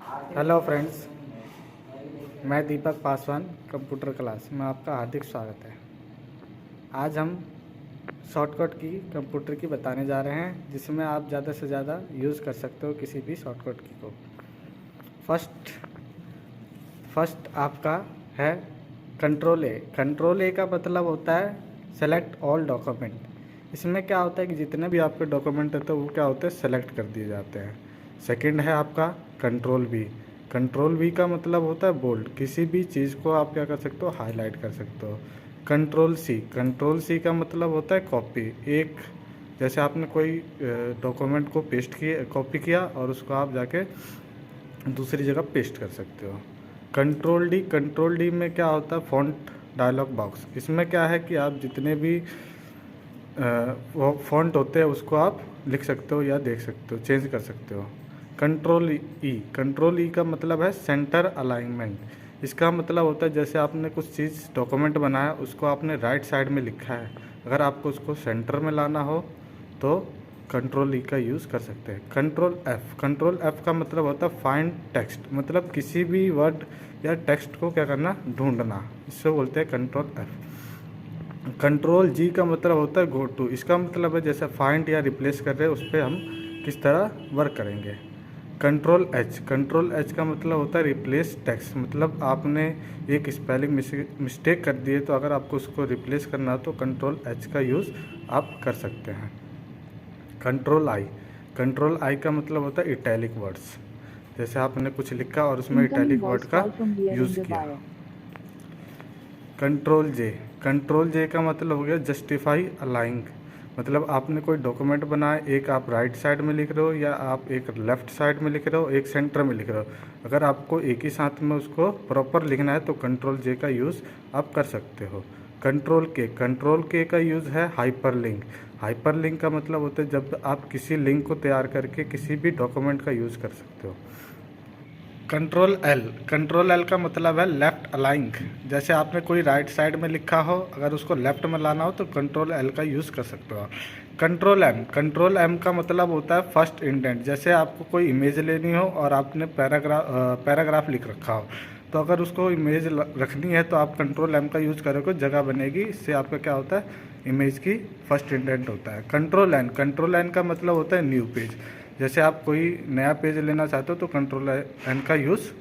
Hello friends, मैं दीपक Paswan computer class में आपका हार्दिक स्वागत है। आज हम शॉर्टकट की कंप्यूटर की बताने जा रहे हैं, जिसमें आप ज़्यादा से ज़्यादा यूज़ कर सकते हो किसी भी शॉर्टकट की को। फर्स्ट आपका है कंट्रोल ए। कंट्रोल ए का मतलब होता है सेलेक्ट ऑल डॉक्यूमेंट। इसमें क्या होता है कि जितने भी आपके डॉक्यूमेंट होते हैं वो क्या होते हैं, सेलेक्ट कर दिए जाते हैं। सेकंड है आपका कंट्रोल बी। कंट्रोल बी का मतलब होता है बोल्ड। किसी भी चीज़ को आप क्या कर सकते हो, हाईलाइट कर सकते हो। Control C. कंट्रोल सी का मतलब होता है कॉपी। एक जैसे आपने कोई डॉक्यूमेंट को कॉपी किया और उसको आप जाके दूसरी जगह पेस्ट कर सकते हो। Control D. कंट्रोल डी में क्या होता है, फ़ॉन्ट डायलॉग बॉक्स। इसमें क्या है कि आप जितने भी वो फ़ॉन्ट होते हैं उसको आप लिख सकते हो या देख सकते हो, चेंज कर सकते हो। कंट्रोल ई। कंट्रोल ई का मतलब है सेंटर अलाइनमेंट। इसका मतलब होता है जैसे आपने कुछ चीज़ डॉक्यूमेंट बनाया, उसको आपने राइट साइड में लिखा है, अगर आपको उसको सेंटर में लाना हो तो कंट्रोल ई का यूज़ कर सकते हैं। Control F. कंट्रोल एफ़ का मतलब होता है फाइंड टेक्स्ट, मतलब किसी भी वर्ड या टेक्स्ट को क्या करना, ढूंढना, इससे बोलते हैं कंट्रोल एफ़। कंट्रोल जी का मतलब होता है गो टू। इसका मतलब है जैसे फाइंड या रिप्लेस कर रहे हैं, उस पर हम किस तरह वर्क करेंगे। Control H. कंट्रोल एच का मतलब होता है रिप्लेस टेक्स्ट, मतलब आपने एक स्पेलिंग मिस्टेक कर दी है, तो अगर आपको उसको रिप्लेस करना हो तो कंट्रोल एच का यूज़ आप कर सकते हैं। Control I. कंट्रोल आई का मतलब होता है इटैलिक वर्ड्स। जैसे आपने कुछ लिखा और उसमें इटैलिक वर्ड का यूज़ किया। कंट्रोल जे। कंट्रोल जे का मतलब हो गया जस्टिफाई अलाइंग, मतलब आपने कोई डॉक्यूमेंट बनाया, एक आप राइट साइड में लिख रहे हो या आप एक लेफ़्ट साइड में लिख रहे हो, एक सेंटर में लिख रहे हो। अगर आपको एक ही साथ में उसको प्रॉपर लिखना है तो कंट्रोल जे का यूज़ आप कर सकते हो। कंट्रोल के। कंट्रोल के का यूज़ है हाइपर लिंक। हाइपर लिंक का मतलब होता है जब आप किसी लिंक को तैयार करके किसी भी डॉक्यूमेंट का यूज़ कर सकते हो। Control L. कंट्रोल एल का मतलब है लेफ़्ट अलाइंग। जैसे आपने कोई राइट साइड में लिखा हो, अगर उसको लेफ़्ट में लाना हो तो कंट्रोल एल का यूज़ कर सकते हो। Control M. कंट्रोल एम का मतलब होता है फर्स्ट इंडेंट। जैसे आपको कोई इमेज लेनी हो और आपने पैराग्राफ लिख रखा हो, तो अगर उसको इमेज रखनी है तो आप कंट्रोल एम का यूज़ करोगे, जगह बनेगी। इससे आपका क्या होता है, इमेज की फर्स्ट इंडेंट होता है। Control N. कंट्रोल एन का मतलब होता है न्यू पेज। जैसे आप कोई नया पेज लेना चाहते हो तो कंट्रोल एन का यूज़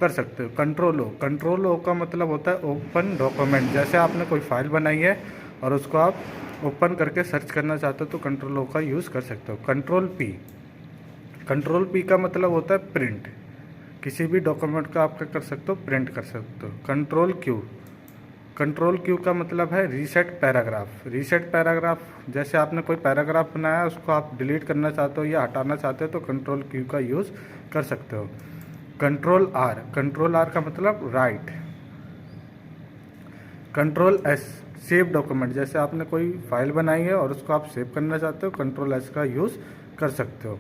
कर सकते हो। कंट्रोल ओ। कंट्रोल ओ का मतलब होता है ओपन डॉक्यूमेंट। जैसे आपने कोई फाइल बनाई है और उसको आप ओपन करके सर्च करना चाहते हो तो कंट्रोल ओ का यूज़ कर सकते हो। Control P. कंट्रोल पी का मतलब होता है प्रिंट। किसी भी डॉक्यूमेंट का आप क्या कर सकते हो, प्रिंट कर सकते हो। Control Q. कंट्रोल क्यू का मतलब है रीसेट पैराग्राफ। रीसेट पैराग्राफ, जैसे आपने कोई पैराग्राफ बनाया, उसको आप डिलीट करना चाहते हो या हटाना चाहते हो तो कंट्रोल क्यू का यूज़ कर सकते हो। Control are. कंट्रोल आर का मतलब right. Control S. Save document. जैसे आपने कोई फाइल बनाई है और उसको आप सेव करना चाहते हो, कंट्रोल एस का यूज़ कर सकते हो।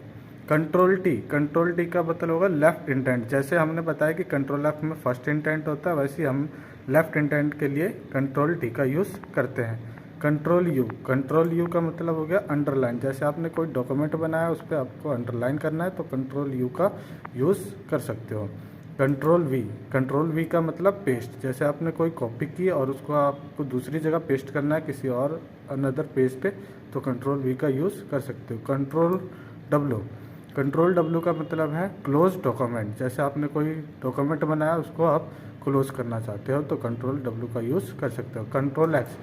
Control T. कंट्रोल टी का मतलब होगा लेफ्ट इंटेंट। जैसे हमने बताया कि कंट्रोल एफ में फर्स्ट इंटेंट होता है, वैसे ही हम लेफ्ट इंटेंट के लिए कंट्रोल टी का यूज़ करते हैं। Control you. कंट्रोल यू का मतलब हो गया अंडरलाइन। जैसे आपने कोई डॉक्यूमेंट बनाया, उस पर आपको अंडरलाइन करना है तो कंट्रोल यू का यूज़ कर सकते हो। Control we. कंट्रोल वी का मतलब पेस्ट। जैसे आपने कोई कॉपी की और उसको आपको दूसरी जगह पेस्ट करना है किसी और अनदर पेज पे, तो कंट्रोल वी का यूज़ कर सकते हो। Control W. कंट्रोल डब्ल्यू का मतलब है क्लोज डॉक्यूमेंट। जैसे आपने कोई डॉक्यूमेंट बनाया, उसको आप क्लोज करना चाहते हो तो कंट्रोल डब्ल्यू का यूज़ कर सकते हो। Control x.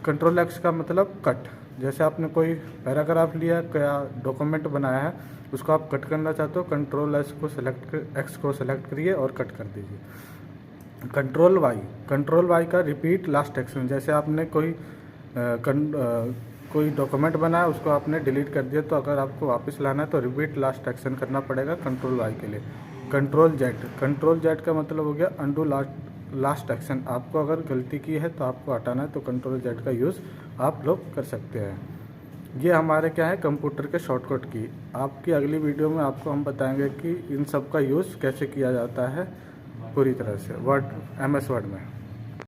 कंट्रोल एक्स का मतलब कट। जैसे आपने कोई पैराग्राफ लिया या डॉक्यूमेंट बनाया है, उसको आप कट करना चाहते हो, कंट्रोल एक्स को सेलेक्ट करिए और कट कर दीजिए। Control Y. कंट्रोल वाई का रिपीट लास्ट एक्शन। जैसे आपने कोई डॉक्यूमेंट बनाया, उसको आपने डिलीट कर दिया, तो अगर आपको वापस लाना है तो रिपीट लास्ट एक्शन करना पड़ेगा कंट्रोल वाई के लिए। Control Z. कंट्रोल जेड का मतलब हो गया अंडू लास्ट एक्शन। आपको अगर गलती की है तो आपको हटाना है तो कंट्रोल जेड का यूज़ आप लोग कर सकते हैं। ये हमारे क्या है, कंप्यूटर के शॉर्टकट की। आपकी अगली वीडियो में आपको हम बताएंगे कि इन सब का यूज़ कैसे किया जाता है पूरी तरह से MS वर्ड में।